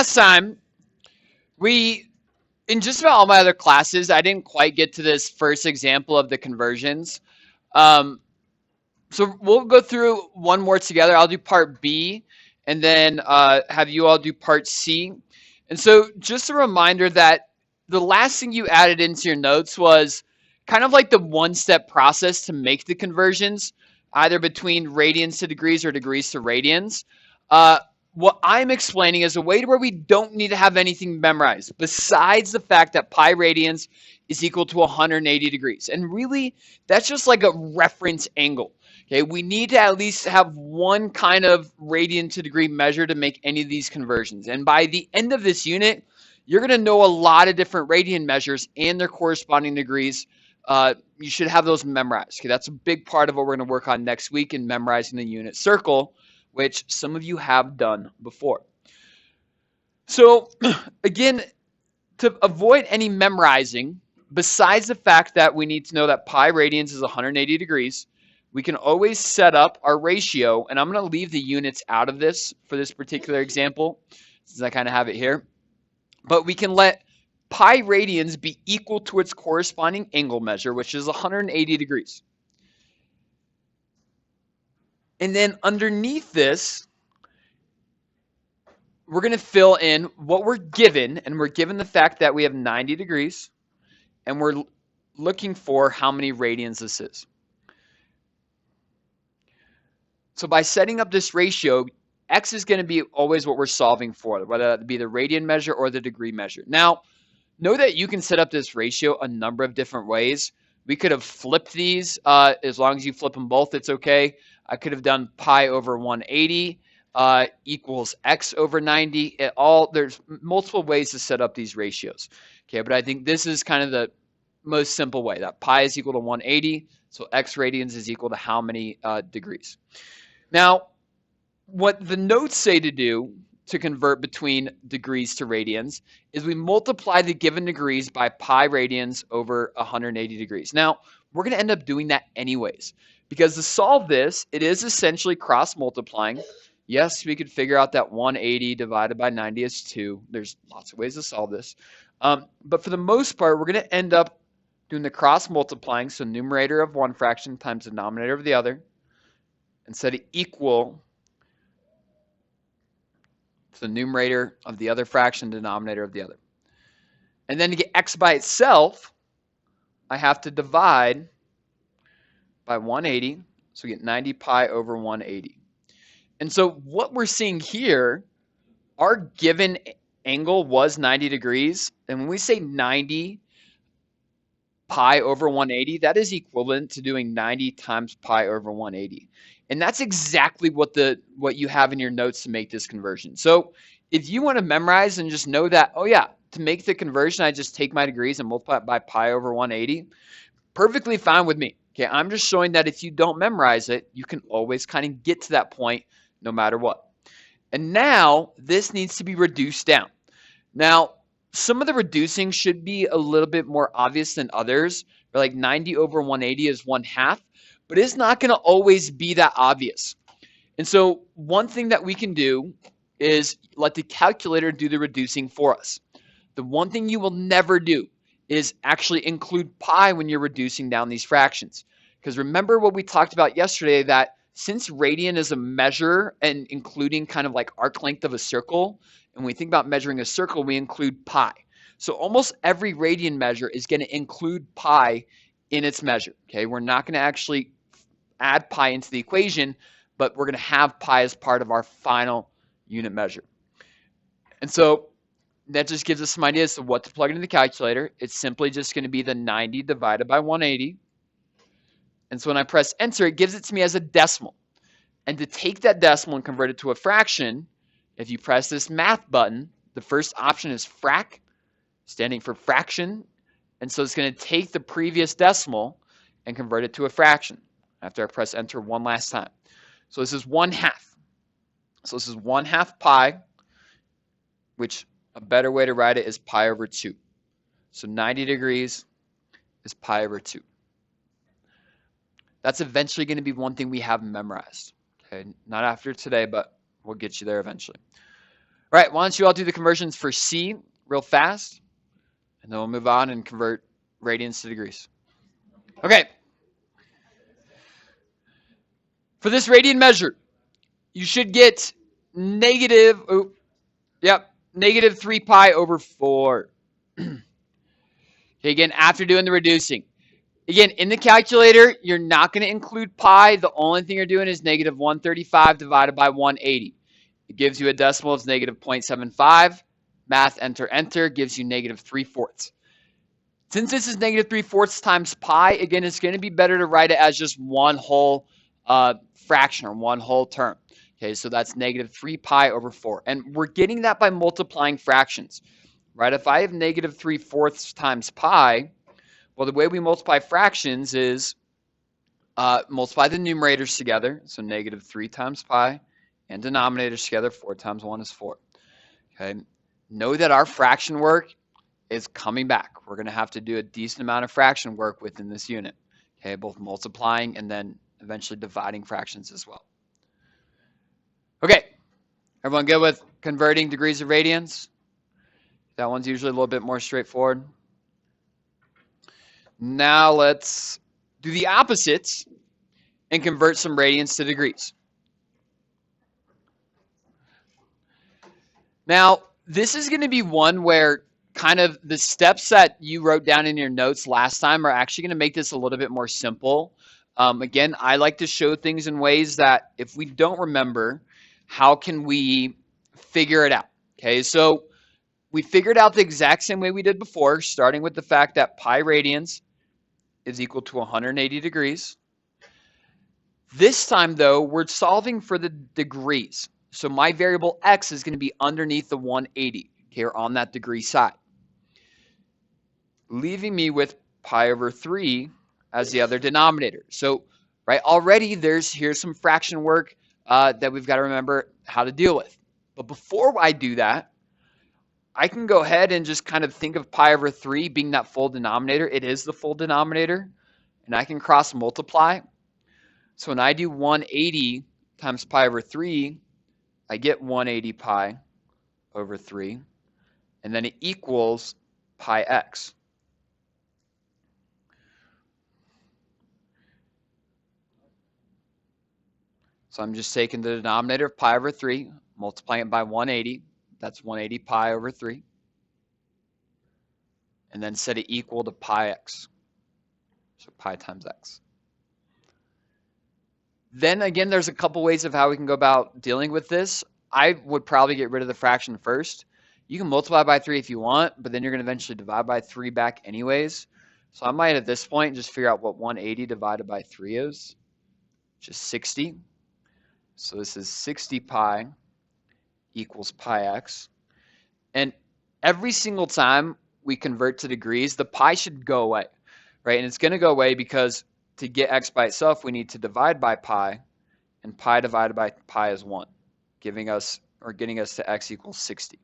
last time, in just about all my other classes, I didn't quite get to this first example of the conversions. Um, so we'll go through one more together. I'll do part B, and then have you all do part C. And so just a reminder that the last thing you added into your notes was kind of like the one-step process to make the conversions, either between radians to degrees or degrees to radians. Uh, what I'm explaining is a way to where we don't need to have anything memorized besides the fact that pi radians is equal to 180 degrees. And really, that's just like a reference angle. Okay, we need to at least have one kind of radian to degree measure to make any of these conversions. And by the end of this unit, you're going to know a lot of different radian measures and their corresponding degrees. You should have those memorized. Okay, that's a big part of what we're going to work on next week in memorizing the unit circle, which some of you have done before. So again, to avoid any memorizing, besides the fact that we need to know that pi radians is 180 degrees, we can always set up our ratio, and I'm going to leave the units out of this for this particular example, since I kind of have it here. But we can let pi radians be equal to its corresponding angle measure, which is 180 degrees. And then underneath this, we're going to fill in what we're given, and we're given the fact that we have 90 degrees, and we're looking for how many radians this is. So by setting up this ratio, x is going to be always what we're solving for, whether that be the radian measure or the degree measure. Now, know that you can set up this ratio a number of different ways. We could have flipped these. As long as you flip them both, it's okay. I could have done pi over 180 equals x over 90. There's multiple ways to set up these ratios. Okay, but I think this is kind of the most simple way, that pi is equal to 180, so x radians is equal to how many degrees. Now, what the notes say to do to convert between degrees to radians is we multiply the given degrees by pi radians over 180 degrees. Now, we're going to end up doing that anyways, because to solve this, it is essentially cross-multiplying. Yes, we could figure out that 180 divided by 90 is 2. There's lots of ways to solve this. But for the most part, we're going to end up doing the cross-multiplying, so numerator of one fraction times denominator of the other, and set it equal to the numerator of the other fraction, denominator of the other. And then to get x by itself, I have to divide by 180, so we get 90 pi over 180. And so what we're seeing here, our given angle was 90 degrees, and when we say 90 pi over 180, that is equivalent to doing 90 times pi over 180. And that's exactly what you have in your notes to make this conversion. So if you want to memorize and just know that, oh yeah, to make the conversion, I just take my degrees and multiply it by pi over 180, perfectly fine with me. Okay, I'm just showing that if you don't memorize it, you can always kind of get to that point no matter what. And now this needs to be reduced down. Now, some of the reducing should be a little bit more obvious than others. Like 90 over 180 is 1/2. But it's not going to always be that obvious. And so one thing that we can do is let the calculator do the reducing for us. The one thing you will never do is actually include pi when you're reducing down these fractions. Because remember what we talked about yesterday, that since radian is a measure and including kind of like arc length of a circle, and when we think about measuring a circle, we include pi. So almost every radian measure is going to include pi in its measure. Okay, we're not going to actually add pi into the equation, but we're going to have pi as part of our final unit measure. And so that just gives us some ideas of what to plug into the calculator. It's simply just going to be the 90 divided by 180. And so when I press enter, it gives it to me as a decimal. And to take that decimal and convert it to a fraction, if you press this math button, the first option is frac, standing for fraction. And so it's going to take the previous decimal and convert it to a fraction after I press enter one last time. So this is 1/2. So this is 1/2 pi, which a better way to write it is pi over 2. So 90 degrees is pi over 2. That's eventually going to be one thing we have memorized. Okay, not after today, but we'll get you there eventually. All right, why don't you all do the conversions for C real fast, and then we'll move on and convert radians to degrees. Okay. For this radian measure, you should get negative, negative 3 pi over 4. Okay, again, after doing the reducing. Again, in the calculator, you're not going to include pi. The only thing you're doing is negative 135 divided by 180. It gives you a decimal, it's negative 0.75. Math, enter, enter, gives you negative 3/4. Since this is negative 3/4 times pi, again, it's going to be better to write it as just one whole fraction or one whole term. Okay, so that's negative 3 pi over 4. And we're getting that by multiplying fractions, right? If I have negative 3/4 times pi, well, the way we multiply fractions is multiply the numerators together, so negative 3 times pi, and denominators together, 4 times 1 is 4. Okay, know that our fraction work is coming back. We're going to have to do a decent amount of fraction work within this unit. Okay, both multiplying and then eventually dividing fractions as well. Okay, everyone good with converting degrees of radians? That one's usually a little bit more straightforward. Now let's do the opposites and convert some radians to degrees. Now, this is going to be one where kind of the steps that you wrote down in your notes last time are actually going to make this a little bit more simple. Again, I like to show things in ways that if we don't remember, how can we figure it out? Okay, so we figured out the exact same way we did before, starting with the fact that pi radians is equal to 180 degrees. This time, though, we're solving for the degrees. So my variable x is going to be underneath the 180, okay, or on that degree side, leaving me with pi over 3 as the other denominator. So, right, already here's some fraction work that we've got to remember how to deal with. But before I do that, I can go ahead and just kind of think of pi over 3 being that full denominator. It is the full denominator, and I can cross multiply. So when I do 180 times pi over 3, I get 180 pi over 3, and then it equals pi x. So I'm just taking the denominator of pi over 3, multiplying it by 180. That's 180 pi over 3. And then set it equal to pi x. So pi times x. Then again, there's a couple ways of how we can go about dealing with this. I would probably get rid of the fraction first. You can multiply by 3 if you want, but then you're going to eventually divide by 3 back anyways. So I might at this point just figure out what 180 divided by 3 is, which is 60. So this is 60 pi equals pi x. And every single time we convert to degrees, the pi should go away, right? And it's going to go away because to get x by itself, we need to divide by pi, and pi divided by pi is 1, giving us or getting us to x equals 60.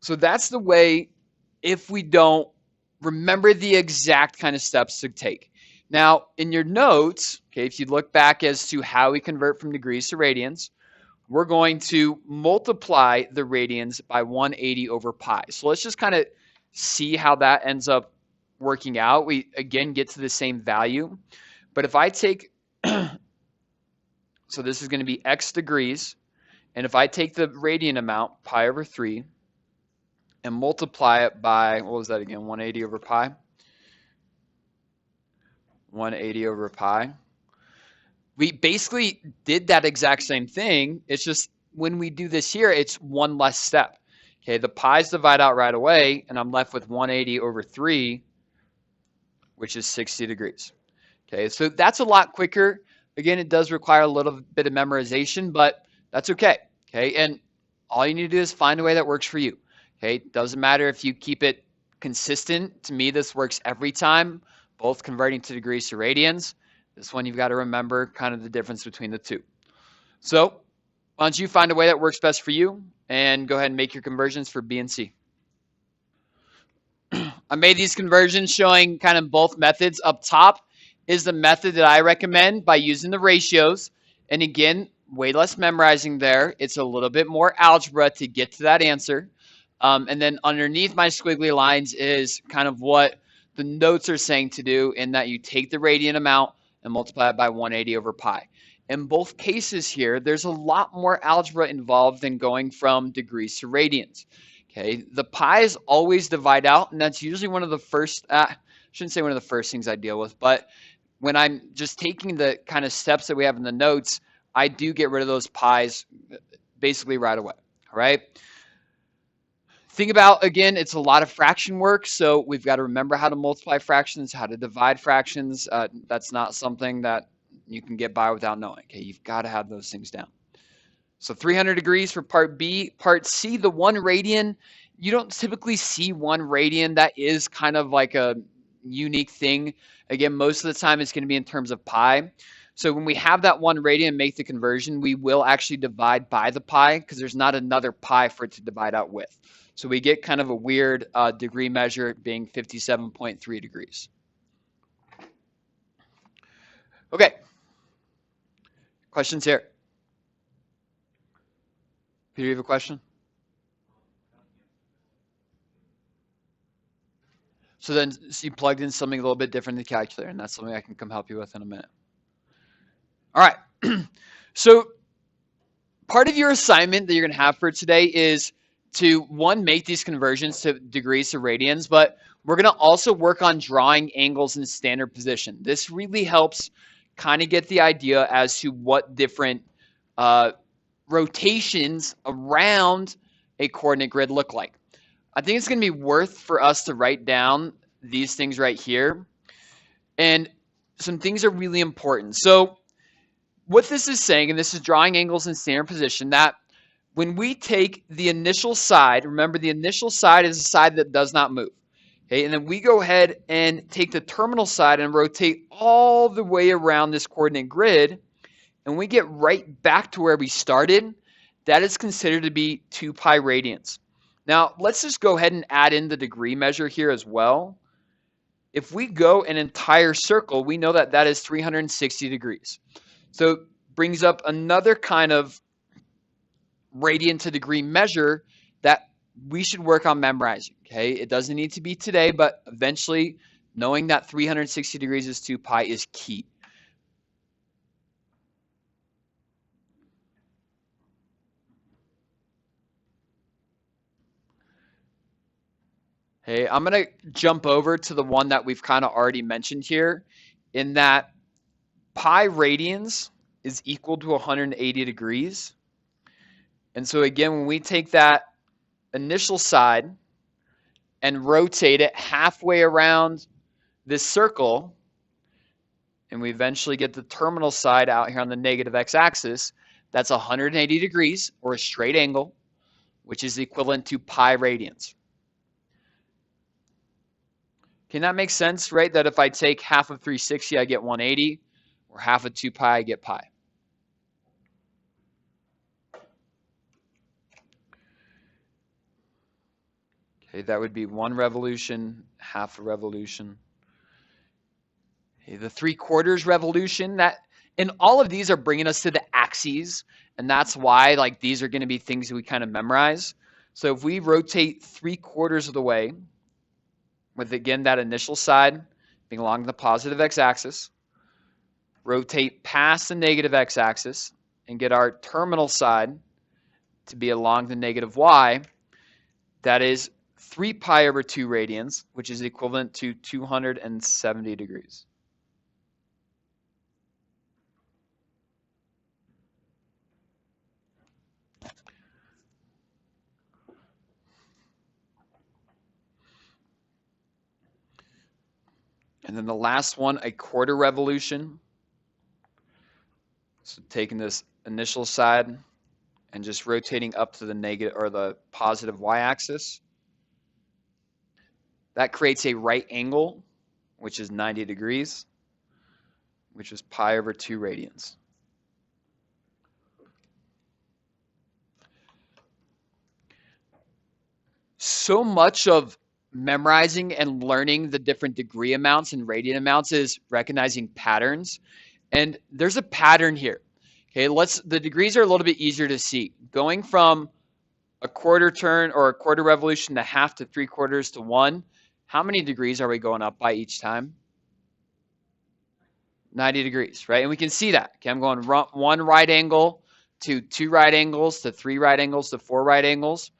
So that's the way if we don't remember the exact kind of steps to take. Now, in your notes, okay, if you look back as to how we convert from degrees to radians, we're going to multiply the radians by 180 over pi. So let's just kind of see how that ends up working out. We, again, get to the same value. But if I take, so this is going to be x degrees, and if I take the radian amount, pi over 3, and multiply it by, what was that again, 180 over pi? 180 over pi. We basically did that exact same thing. It's just when we do this here, it's one less step. Okay, the pi's divide out right away, and I'm left with 180 over 3, which is 60 degrees. Okay, so that's a lot quicker. Again, it does require a little bit of memorization, but that's okay. Okay, and all you need to do is find a way that works for you. Okay, doesn't matter if you keep it consistent. To me, this works every time, both converting to degrees to radians. This one you've got to remember kind of the difference between the two. So why don't you find a way that works best for you and go ahead and make your conversions for B and C. I made these conversions showing kind of both methods. Up top is the method that I recommend by using the ratios. And again, way less memorizing there. It's a little bit more algebra to get to that answer. And then underneath my squiggly lines is kind of what the notes are saying to do, in that you take the radian amount and multiply it by 180 over pi. In both cases here, there's a lot more algebra involved than going from degrees to radians. Okay, the pi's always divide out, and that's usually one of the first, shouldn't say one of the first things I deal with, but when I'm just taking the kind of steps that we have in the notes, I do get rid of those pi's basically right away. All right. Think about, again, it's a lot of fraction work, so we've got to remember how to multiply fractions, how to divide fractions. That's not something that you can get by without knowing. Okay, you've got to have those things down. So 300 degrees for part B. Part C, the 1 radian, you don't typically see 1 radian. That is kind of like a unique thing. Again, most of the time it's going to be in terms of pi. So when we have that 1 radian and make the conversion, we will actually divide by the pi, because there's not another pi for it to divide out with. So we get kind of a weird degree measure being 57.3 degrees. Okay. Questions here? Peter, you have a question? So then you plugged in something a little bit different in the calculator, and that's something I can come help you with in a minute. All right. So part of your assignment that you're going to have for today is to, one, make these conversions to degrees to radians, but we're going to also work on drawing angles in standard position. This really helps kind of get the idea as to what different rotations around a coordinate grid look like. I think it's going to be worth for us to write down these things right here. And some things are really important. So what this is saying, and this is drawing angles in standard position, that when we take the initial side, remember the initial side is a side that does not move. Okay, and then we go ahead and take the terminal side and rotate all the way around this coordinate grid, and we get right back to where we started. That is considered to be 2 pi radians. Now, let's just go ahead and add in the degree measure here as well. If we go an entire circle, we know that that is 360 degrees. So it brings up another kind of radian to degree measure that we should work on memorizing. Okay, it doesn't need to be today, but eventually knowing that 360 degrees is 2 pi is key. Hey, I'm going to jump over to the one that we've kind of already mentioned here, in that pi radians is equal to 180 degrees. And so again, when we take that initial side and rotate it halfway around this circle, and we eventually get the terminal side out here on the negative x-axis, that's 180 degrees, or a straight angle, which is equivalent to pi radians. Can that make sense, right? That if I take half of 360, I get 180, or half of 2 pi, I get pi. Okay, that would be 1 revolution, half a revolution. Okay, the 3/4 revolution, that, and all of these are bringing us to the axes, and that's why like these are going to be things that we kind of memorize. So if we rotate 3/4 of the way, with again that initial side being along the positive x-axis, rotate past the negative x-axis, and get our terminal side to be along the negative y, that is 3 pi over 2 radians, which is equivalent to 270 degrees. And then the last one, a 1/4 revolution. So taking this initial side and just rotating up to the negative or the positive y-axis. That creates a right angle, which is 90 degrees, which is pi over 2 radians. So much of memorizing and learning the different degree amounts and radian amounts is recognizing patterns. And there's a pattern here. Okay, the degrees are a little bit easier to see. Going from a quarter turn or a quarter revolution to half to 3/4 to 1, how many degrees are we going up by each time? 90 degrees, right? And we can see that. Okay, I'm going 1 right angle to 2 right angles to 3 right angles to 4 right angles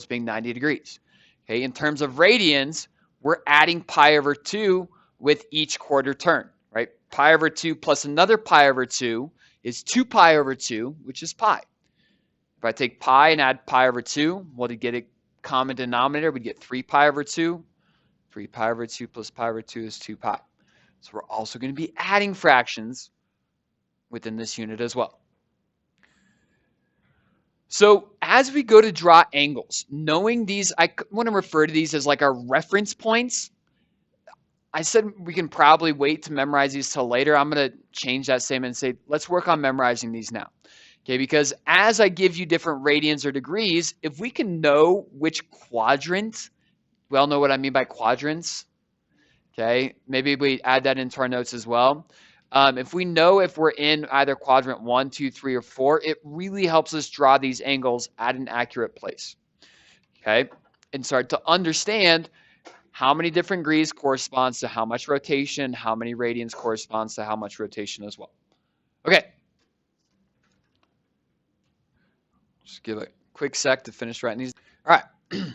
being 90 degrees. Okay, in terms of radians, we're adding pi over 2 with each quarter turn, right? Pi over 2 plus another pi over 2 is 2 pi over 2, which is pi. If I take pi and add pi over 2, well, to get a common denominator, we'd get 3 pi over 2. 3 pi over 2 plus pi over 2 is 2 pi. So we're also going to be adding fractions within this unit as well. So as we go to draw angles, knowing these, I want to refer to these as like our reference points. I said we can probably wait to memorize these till later. I'm going to change that statement and say, let's work on memorizing these now. Okay, because as I give you different radians or degrees, if we can know which quadrant, we all know what I mean by quadrants. Okay, maybe we add that into our notes as well. If we know if we're in either quadrant 1, 2, 3, or 4, it really helps us draw these angles at an accurate place. Okay, and start to understand how many different degrees corresponds to how much rotation, how many radians corresponds to how much rotation as well. Okay, just give a quick sec to finish writing these. All right.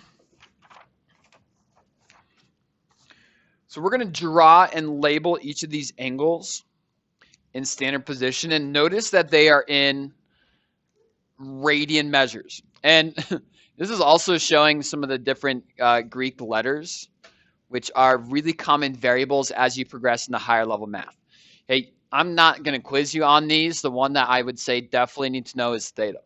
So we're going to draw and label each of these angles in standard position, and notice that they are in radian measures. And this is also showing some of the different Greek letters, which are really common variables as you progress into higher level math. Hey, I'm not going to quiz you on these. The one that I would say definitely need to know is theta.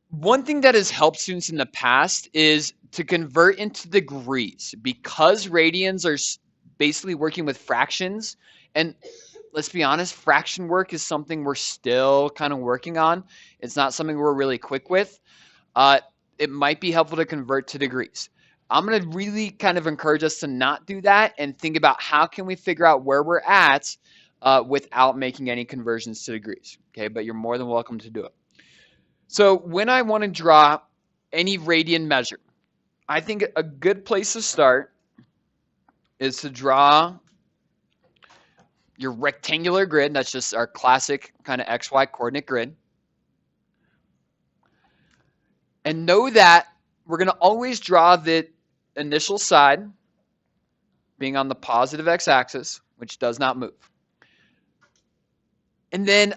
One thing that has helped students in the past is to convert into degrees, because radians are basically working with fractions. And let's be honest, fraction work is something we're still kind of working on. It's not something we're really quick with. It might be helpful to convert to degrees. I'm going to really kind of encourage us to not do that and think about how can we figure out where we're at without making any conversions to degrees. Okay, but you're more than welcome to do it. So when I want to draw any radian measure, I think a good place to start is to draw your rectangular grid. That's just our classic kind of XY coordinate grid. And know that we're going to always draw the initial side being on the positive x-axis, which does not move. And then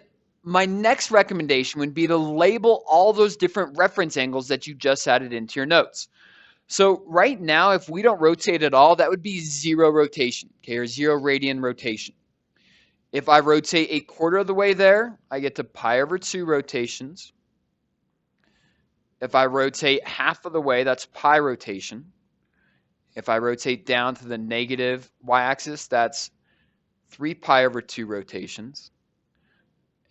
my next recommendation would be to label all those different reference angles that you just added into your notes. So right now, if we don't rotate at all, that would be 0 rotation, okay, or 0 radian rotation. If I rotate a quarter of the way there, I get to pi over 2 rotations. If I rotate half of the way, that's pi rotation. If I rotate down to the negative y-axis, that's 3 pi over 2 rotations.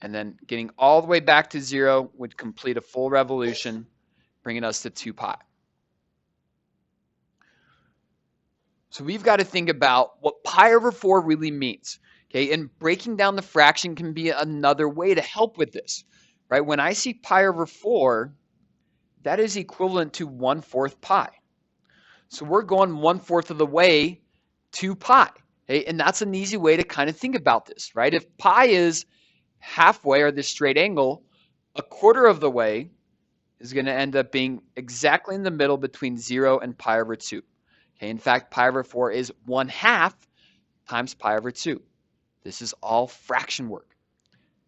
And then getting all the way back to 0 would complete a full revolution, bringing us to 2 pi. So we've got to think about what pi over 4 really means. Okay, and breaking down the fraction can be another way to help with this. Right? When I see pi over 4, that is equivalent to 1/4 pi. So we're going 1/4 of the way to pi. Okay? And that's an easy way to kind of think about this, right? If pi is halfway, or this straight angle, a quarter of the way is going to end up being exactly in the middle between 0 and pi over 2. Okay, in fact, pi over 4 is 1/2 times pi over 2. This is all fraction work.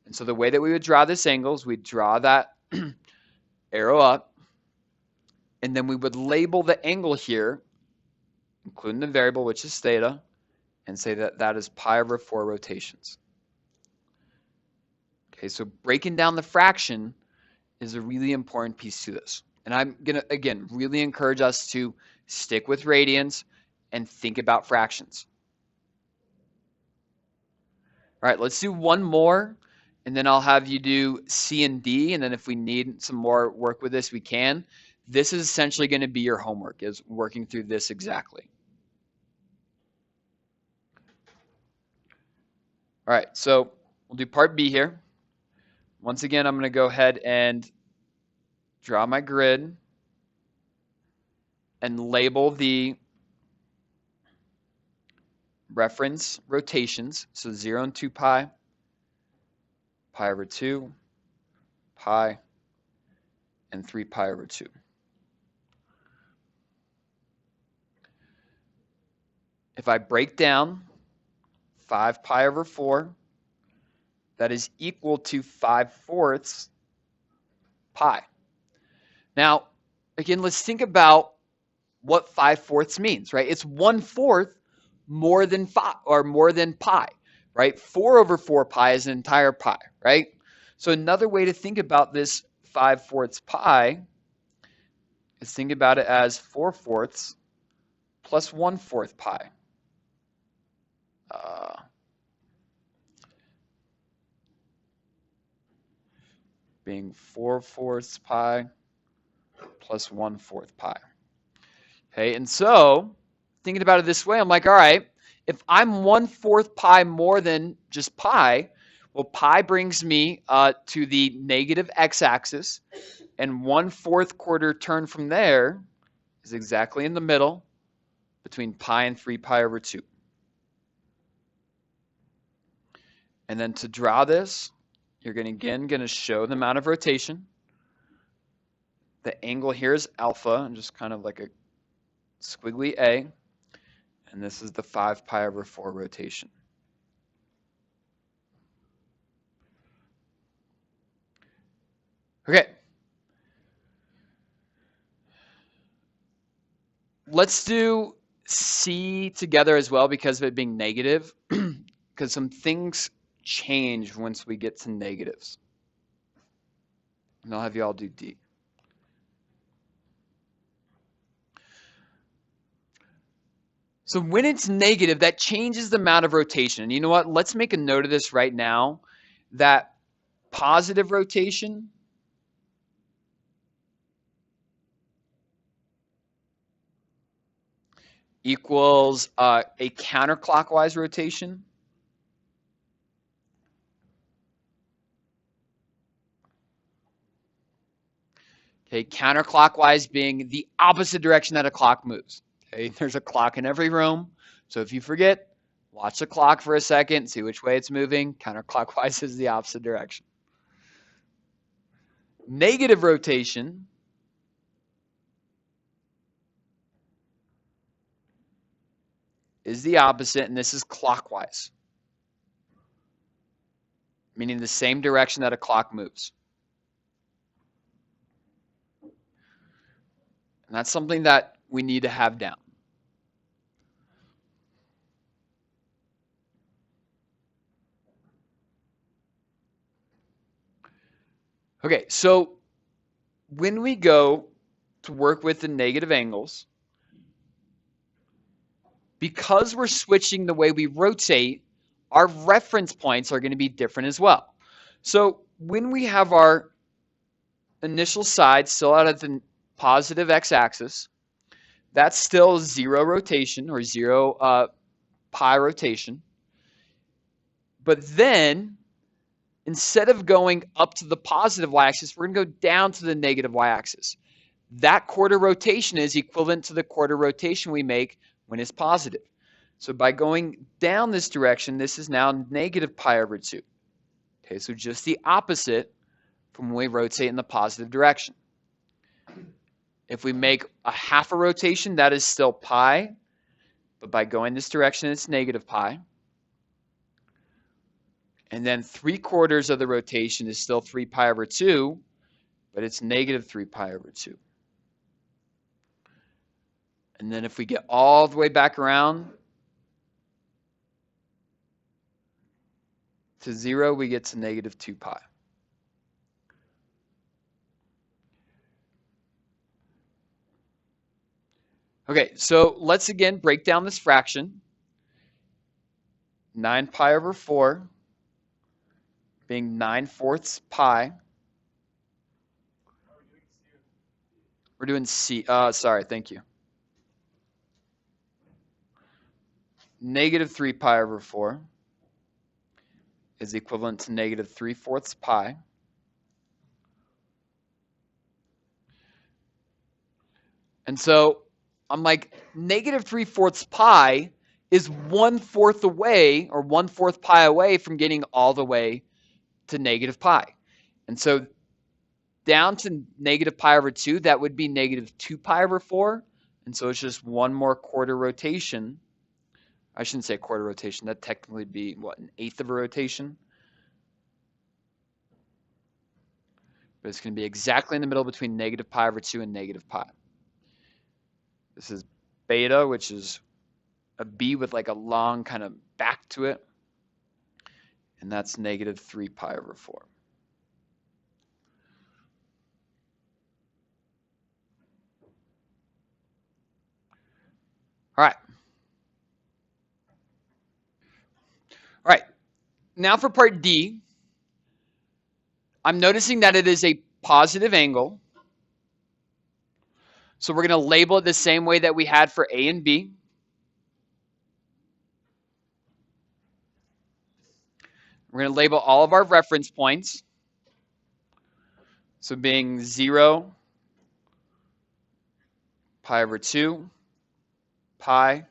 And so the way that we would draw this angle is we'd draw that arrow up, and then we would label the angle here, including the variable, which is theta, and say that that is pi over 4 rotations. Okay, so breaking down the fraction is a really important piece to this. And I'm going to, again, really encourage us to stick with radians and think about fractions. All right, let's do one more, and then I'll have you do C and D, and then if we need some more work with this, we can. this is essentially going to be your homework, is working through this exactly. All right, so we'll do part B here. Once again, I'm going to go ahead and draw my grid and label the reference rotations. So 0 and 2 pi, pi over 2, pi, and 3 pi over 2. If I break down 5 pi over 4, that is equal to 5/4 pi. Now, again, let's think about what 5/4 means, right? It's 1/4 more than 5 or more than pi, right? 4 over 4 pi is an entire pi, right? So another way to think about this 5/4 pi is think about it as 4/4 plus 1/4 pi. Being 4/4 pi plus 1/4 pi. Okay, and so thinking about it this way, I'm like, all right, if I'm 1/4 pi more than just pi, well, pi brings me to the negative x-axis, and 1/4 quarter turn from there is exactly in the middle between pi and 3 pi over 2. And then to draw this, you're going to show the amount of rotation. The angle here is alpha, and just kind of like a squiggly A. And this is the 5 pi over 4 rotation. Okay. Let's do C together as well because of it being negative, because some things change once we get to negatives. And I'll have you all do D. So when it's negative, that changes the amount of rotation. And you know what? Let's make a note of this right now, that positive rotation equals a counterclockwise rotation. Okay, counterclockwise being the opposite direction that a clock moves. Okay, there's a clock in every room. So if you forget, watch the clock for a second, see which way it's moving. Counterclockwise is the opposite direction. Negative rotation is the opposite, and this is clockwise, meaning the same direction that a clock moves. And that's something that we need to have down. Okay, so when we go to work with the negative angles, because we're switching the way we rotate, our reference points are going to be different as well. So when we have our initial side still out at the positive x-axis, that's still 0 rotation or 0 pi rotation. But then, instead of going up to the positive y-axis, we're going to go down to the negative y-axis. That quarter rotation is equivalent to the quarter rotation we make when it's positive. So by going down this direction, this is now negative pi over 2. Okay, so just the opposite from when we rotate in the positive direction. If we make a half a rotation, that is still pi, but by going this direction, it's negative pi. And then 3/4 of the rotation is still 3 pi over 2, but it's negative 3 pi over 2. And then if we get all the way back around to 0, we get to negative 2 pi. Okay, so let's again break down this fraction. 9 pi over 4 being 9/4 pi. We're doing C. Sorry, thank you. Negative 3 pi over 4 is equivalent to negative 3/4 pi. And so I'm like, negative 3/4 pi is 1/4 away, or 1/4 pi away from getting all the way to negative pi. And so down to negative pi over 2, that would be negative 2 pi over 4. And so it's just one more quarter rotation. I shouldn't say quarter rotation. That'd technically be, what, an eighth of a rotation? But it's going to be exactly in the middle between negative pi over 2 and negative pi. This is beta, which is a b with like a long kind of back to it. And that's negative 3 pi over 4. All right. All right. Now for part D, I'm noticing that it is a positive angle. So we're going to label it the same way that we had for A and B. We're going to label all of our reference points. So being 0, pi over 2, pi,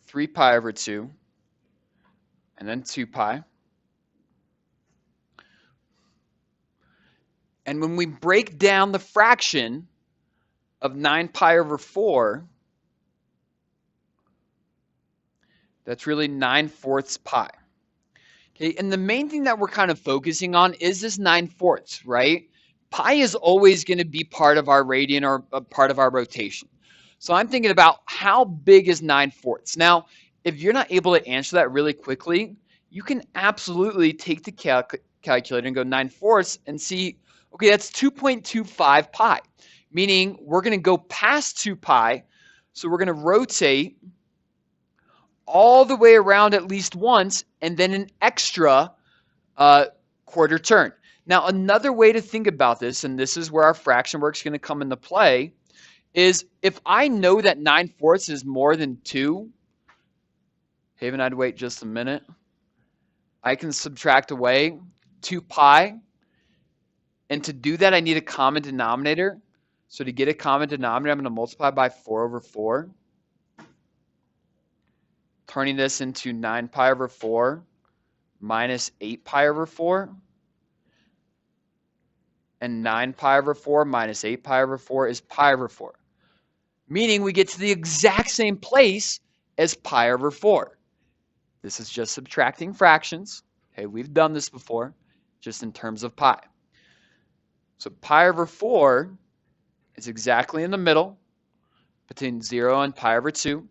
3 pi over 2, and then 2 pi. And when we break down the fraction of 9 pi over 4, that's really 9/4 pi. Okay, and the main thing that we're kind of focusing on is this 9/4, right? Pi is always going to be part of our radian, or a part of our rotation. So I'm thinking about, how big is 9/4? Now, if you're not able to answer that really quickly, you can absolutely take the calculator and go 9/4 and see, okay, that's 2.25 pi, meaning we're going to go past 2 pi. So we're going to rotate all the way around at least once, and then an extra quarter turn. Now, another way to think about this, and this is where our fraction work is going to come into play, is if I know that 9/4 is more than 2, Haven, I'd wait just a minute. I can subtract away 2 pi. And to do that, I need a common denominator. So to get a common denominator, I'm going to multiply by 4 over 4. Turning this into 9 pi over 4 minus 8 pi over 4. And 9 pi over 4 minus 8 pi over 4 is pi over 4. Meaning we get to the exact same place as pi over 4. This is just subtracting fractions. Okay, we've done this before, just in terms of pi. So pi over 4 is exactly in the middle between 0 and pi over 2.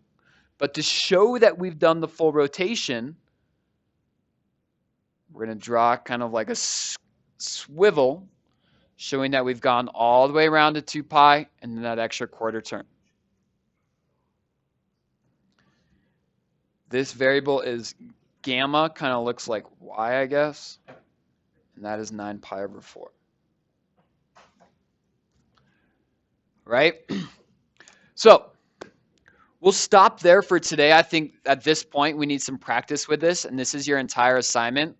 But to show that we've done the full rotation, we're going to draw kind of like a swivel, showing that we've gone all the way around to 2 pi and then that extra quarter turn. This variable is gamma, kind of looks like y, I guess. And that is 9 pi over 4. Right? So we'll stop there for today. I think at this point we need some practice with this, and this is your entire assignment.